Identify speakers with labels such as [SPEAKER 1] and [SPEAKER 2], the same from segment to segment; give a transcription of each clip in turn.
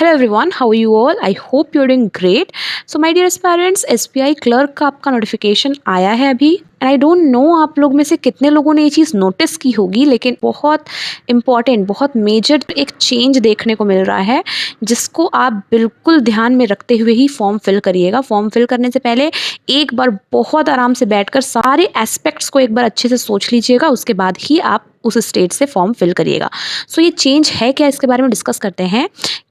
[SPEAKER 1] Hello everyone, how are you all? I hope you're doing great. So my dear aspirants, SBI clerk का आपका notification आया है अभी and I don't know आप लोग में से कितने लोगों ने ये चीज़ नोटिस की होगी, लेकिन बहुत इंपॉर्टेंट, बहुत मेजर एक चेंज देखने को मिल रहा है जिसको आप बिल्कुल ध्यान में रखते हुए ही फॉर्म फिल करिएगा। फॉर्म फिल करने से पहले एक बार बहुत आराम से बैठकर सारे एस्पेक्ट्स को एक बार अच्छे से सोच लीजिएगा, उसके बाद ही आप उस स्टेट से फॉर्म फिल करिएगा। सो ये चेंज है क्या, इसके बारे में डिस्कस करते हैं।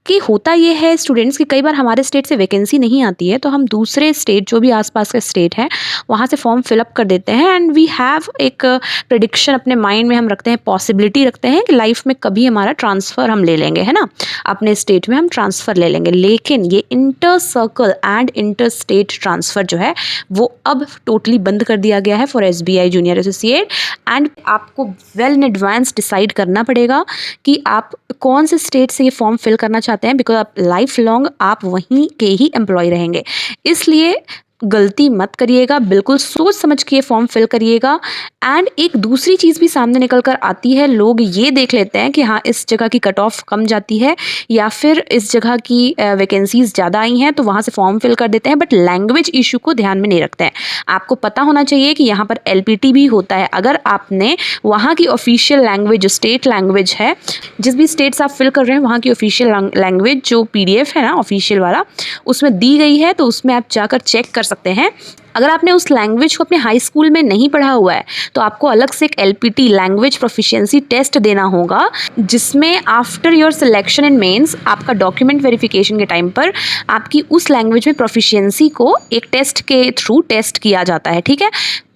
[SPEAKER 1] कि होता ये है स्टूडेंट्स कि कई बार हमारे स्टेट से वैकेंसी नहीं आती है, तो हम दूसरे स्टेट जो भी आसपास का स्टेट है वहाँ से फॉर्म फिलअप कर देते हैं एंड वी हैव एक प्रेडिक्शन अपने माइंड में हम रखते हैं, पॉसिबिलिटी रखते हैं कि लाइफ में कभी हमारा ट्रांसफ़र हम ले लेंगे, है ना, अपने स्टेट में हम ट्रांसफ़र ले लेंगे। लेकिन ये inter circle and inter state transfer जो है वो अब टोटली बंद कर दिया गया है for SBI junior associate. And आपको वेल इन एडवांस डिसाइड करना पड़ेगा कि आप कौन से स्टेट से ये फॉर्म फिल करना चाहते हैं, बिकॉज आप लाइफ लॉन्ग आप वहीं के ही एम्प्लॉय रहेंगे। इसलिए गलती मत करिएगा, बिल्कुल सोच समझ के फॉर्म फिल करिएगा। एंड एक दूसरी चीज़ भी सामने निकल कर आती है, लोग ये देख लेते हैं कि हाँ इस जगह की कट ऑफ कम जाती है या फिर इस जगह की वैकेंसीज़ ज़्यादा आई हैं तो वहाँ से फॉर्म फिल कर देते हैं, बट लैंग्वेज इशू को ध्यान में नहीं रखते हैं। आपको पता होना चाहिए कि यहाँ पर LPT भी होता है। अगर आपने वहाँ की ऑफिशियल लैंग्वेज जो स्टेट लैंग्वेज है, जिस भी स्टेट से आप फिल कर रहे हैं वहाँ की ऑफिशियल लैंग्वेज जो PDF है ना ऑफिशियल वाला, उसमें दी गई है, तो उसमें आप जाकर चेक कर सकते हैं। अगर आपने उस लैंग्वेज को अपने हाई स्कूल में नहीं पढ़ा हुआ है तो आपको अलग से एक LPT लैंग्वेज प्रोफिशिएंसी टेस्ट देना होगा, जिसमें after your selection in mains आपका डॉक्यूमेंट वेरिफिकेशन के टाइम पर आपकी उस लैंग्वेज में प्रोफिशिएंसी को एक टेस्ट के थ्रू टेस्ट किया जाता है। ठीक है,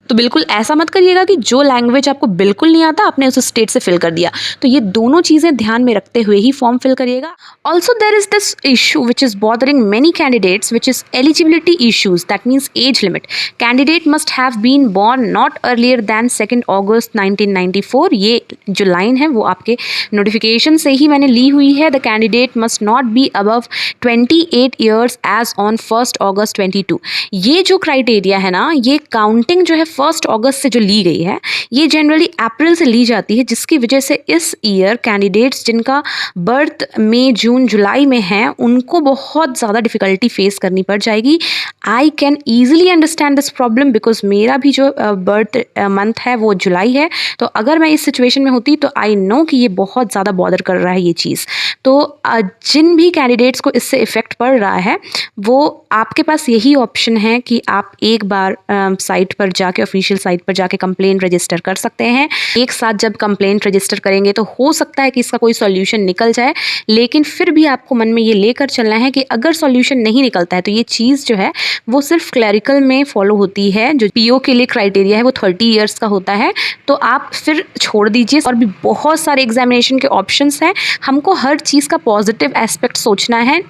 [SPEAKER 1] तो बिल्कुल ऐसा मत करिएगा कि जो लैंग्वेज आपको बिल्कुल नहीं आता आपने उस स्टेट से फिल कर दिया। तो ये दोनों चीज़ें ध्यान में रखते हुए ही फॉर्म फिल करिएगा। Also there is this issue which is bothering many candidates which is eligibility issues, that means age limit. Candidate must have been born not earlier than 2 August 1994। ये जो लाइन है वो आपके नोटिफिकेशन से ही मैंने ली हुई है। The candidate must not be above 28 years age on 1 August 22। ये जो क्राइटेरिया है ना, ये काउंटिंग जो है 1 अगस्त से जो ली गई है ये जनरली अप्रैल से ली जाती है, जिसकी वजह से इस ईयर कैंडिडेट्स जिनका बर्थ मई जून जुलाई में है उनको बहुत ज़्यादा डिफ़िकल्टी फेस करनी पड़ जाएगी। I can easily understand this problem because मेरा भी जो बर्थ मंथ है वो जुलाई है। तो अगर मैं इस सिचुएशन में होती तो आई नो कि ये बहुत ज़्यादा बॉदर कर रहा है ये चीज़। तो जिन भी कैंडिडेट्स को इससे इफ़ेक्ट पड़ रहा है वो आपके पास यही ऑप्शन है कि आप एक बार साइट पर जाके ऑफिशियल साइट पर जाके कंप्लेंट रजिस्टर कर सकते हैं। एक साथ जब कंप्लेंट रजिस्टर करेंगे तो हो सकता है कि इसका कोई सॉल्यूशन निकल जाए, लेकिन फिर भी आपको मन में ये लेकर चलना है कि अगर सॉल्यूशन नहीं निकलता है तो ये चीज़ जो है वो सिर्फ क्लरिकल में फॉलो होती है। जो PO के लिए क्राइटेरिया है वो 30 ईयर्स का होता है, तो आप फिर छोड़ दीजिए। और भी बहुत सारे एग्जामिनेशन के ऑप्शंस हैं, हमको हर चीज़ का पॉजिटिव एस्पेक्ट सोचना है।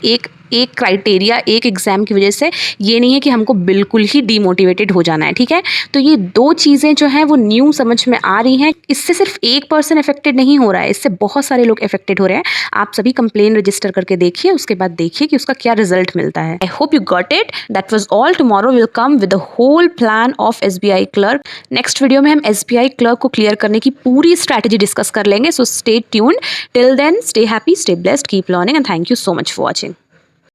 [SPEAKER 1] एक क्राइटेरिया एक एग्ज़ाम की वजह से ये नहीं है कि हमको बिल्कुल ही डीमोटिवेटेड हो जाना है। ठीक है, तो ये दो चीज़ें जो हैं वो न्यू समझ में आ रही हैं। इससे सिर्फ एक पर्सन अफेक्टेड नहीं हो रहा है, इससे बहुत सारे लोग अफेक्टेड हो रहे हैं। आप सभी कंप्लेन रजिस्टर करके देखिए, उसके बाद देखिए कि उसका क्या रिजल्ट मिलता है। I hope you got it. That was all. Tomorrow will come with the whole plan of SBI clerk. Next video में हम SBI क्लर्क को क्लियर करने की पूरी स्ट्रैटेजी डिस्कस कर लेंगे। So stay tuned. Till then stay happy, stay blessed, keep learning and thank you so much for watching.